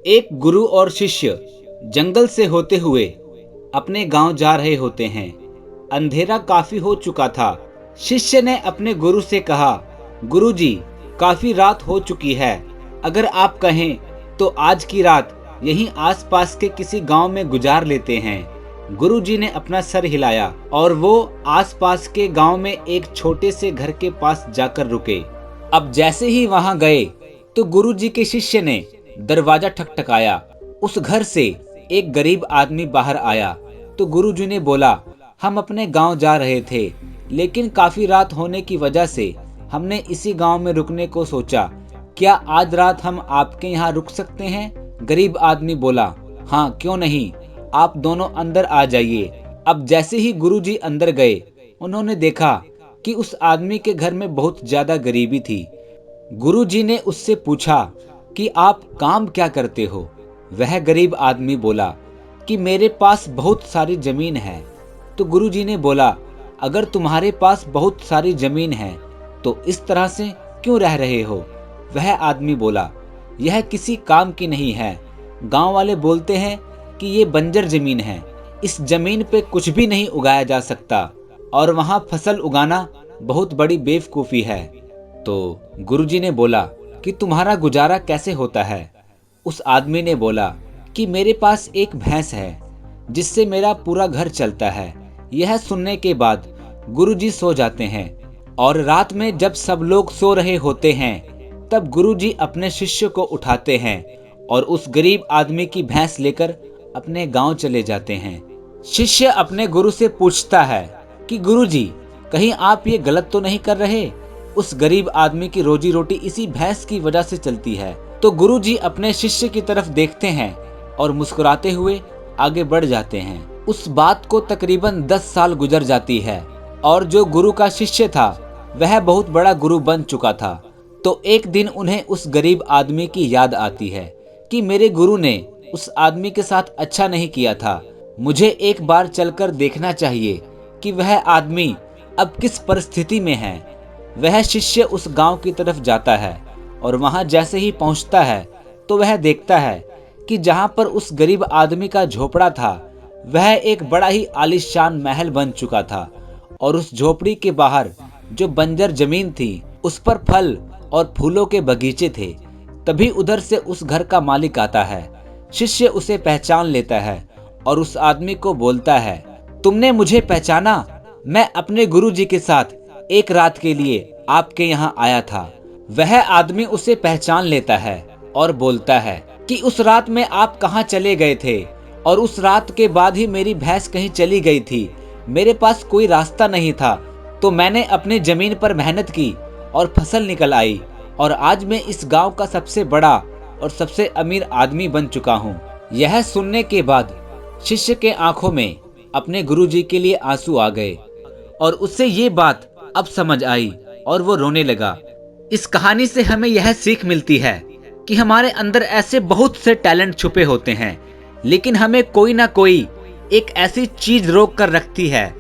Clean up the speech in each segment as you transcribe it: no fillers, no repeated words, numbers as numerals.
एक गुरु और शिष्य जंगल से होते हुए अपने गांव जा रहे होते हैं। अंधेरा काफी हो चुका था। शिष्य ने अपने गुरु से कहा, गुरुजी, काफी रात हो चुकी है। अगर आप कहें तो आज की रात यहीं आसपास के किसी गांव में गुजार लेते हैं। गुरुजी ने अपना सर हिलाया और वो आसपास के गांव में एक छोटे से घर के पास जाकर रुके। अब जैसे ही वहां गए तो गुरुजी के शिष्य ने दरवाजा ठकठकाया। उस घर से एक गरीब आदमी बाहर आया तो गुरुजी ने बोला, हम अपने गांव जा रहे थे, लेकिन काफी रात होने की वजह से हमने इसी गांव में रुकने को सोचा। क्या आज रात हम आपके यहाँ रुक सकते हैं? गरीब आदमी बोला, हाँ क्यों नहीं, आप दोनों अंदर आ जाइए। अब जैसे ही गुरुजी अंदर गए, उन्होंने देखा कि उस आदमी के घर में बहुत ज्यादा गरीबी थी। गुरुजी ने उससे पूछा कि आप काम क्या करते हो? वह गरीब आदमी बोला कि मेरे पास बहुत सारी जमीन है। तो गुरुजी ने बोला, अगर तुम्हारे पास बहुत सारी जमीन है तो इस तरह से क्यों रह रहे हो? वह आदमी बोला, यह किसी काम की नहीं है। गांव वाले बोलते हैं कि ये बंजर जमीन है, इस जमीन पे कुछ भी नहीं उगाया जा सकता और वहां फसल उगाना बहुत बड़ी बेवकूफ़ी है। तो गुरुजी ने बोला कि तुम्हारा गुजारा कैसे होता है? उस आदमी ने बोला कि मेरे पास एक भैंस है जिससे मेरा पूरा घर चलता है। यह सुनने के बाद गुरुजी सो जाते हैं और रात में जब सब लोग सो रहे होते हैं तब गुरुजी अपने शिष्य को उठाते हैं और उस गरीब आदमी की भैंस लेकर अपने गांव चले जाते हैं। शिष्य अपने गुरु से पूछता है कि गुरुजी, कहीं आप ये गलत तो नहीं कर रहे? उस गरीब आदमी की रोजी रोटी इसी भैंस की वजह से चलती है। तो गुरुजी अपने शिष्य की तरफ देखते हैं और मुस्कुराते हुए आगे बढ़ जाते हैं। उस बात को तकरीबन 10 साल गुजर जाती है और जो गुरु का शिष्य था वह बहुत बड़ा गुरु बन चुका था। तो एक दिन उन्हें उस गरीब आदमी की याद आती है कि मेरे गुरु ने उस आदमी के साथ अच्छा नहीं किया था, मुझे एक बार चलकर देखना चाहिए कि वह आदमी अब किस परिस्थिति में है। वह शिष्य उस गांव की तरफ जाता है और वहां जैसे ही पहुंचता है तो वह देखता है कि जहां पर उस गरीब आदमी का झोपड़ा था वह एक बड़ा ही आलीशान महल बन चुका था और उस झोपड़ी के बाहर जो बंजर जमीन थी उस पर फल और फूलों के बगीचे थे। तभी उधर से उस घर का मालिक आता है। शिष्य उसे पहचान लेता है और उस आदमी को बोलता है, तुमने मुझे पहचाना? मैं अपने गुरुजी के साथ एक रात के लिए आपके यहाँ आया था। वह आदमी उसे पहचान लेता है और बोलता है कि उस रात में आप कहाँ चले गए थे? और उस रात के बाद ही मेरी भैंस कहीं चली गई थी। मेरे पास कोई रास्ता नहीं था तो मैंने अपनी जमीन पर मेहनत की और फसल निकल आई और आज मैं इस गांव का सबसे बड़ा और सबसे अमीर आदमी बन चुका हूँ। यह सुनने के बाद शिष्य के आंखों में अपने गुरुजी के लिए आंसू आ गए और उससे ये बात अब समझ आई और वो रोने लगा। इस कहानी से हमें यह सीख मिलती है कि हमारे अंदर ऐसे बहुत से टैलेंट छुपे होते हैं, लेकिन हमें कोई ना कोई एक ऐसी चीज रोक कर रखती है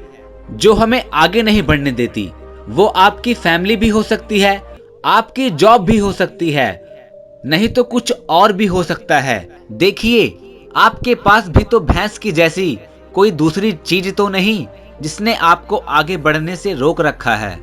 जो हमें आगे नहीं बढ़ने देती। वो आपकी फैमिली भी हो सकती है, आपकी जॉब भी हो सकती है, नहीं तो कुछ और भी हो सकता है। देखिए, आपके पास भी तो भैंस की जैसी कोई दूसरी चीज तो नहीं जिसने आपको आगे बढ़ने से रोक रखा है।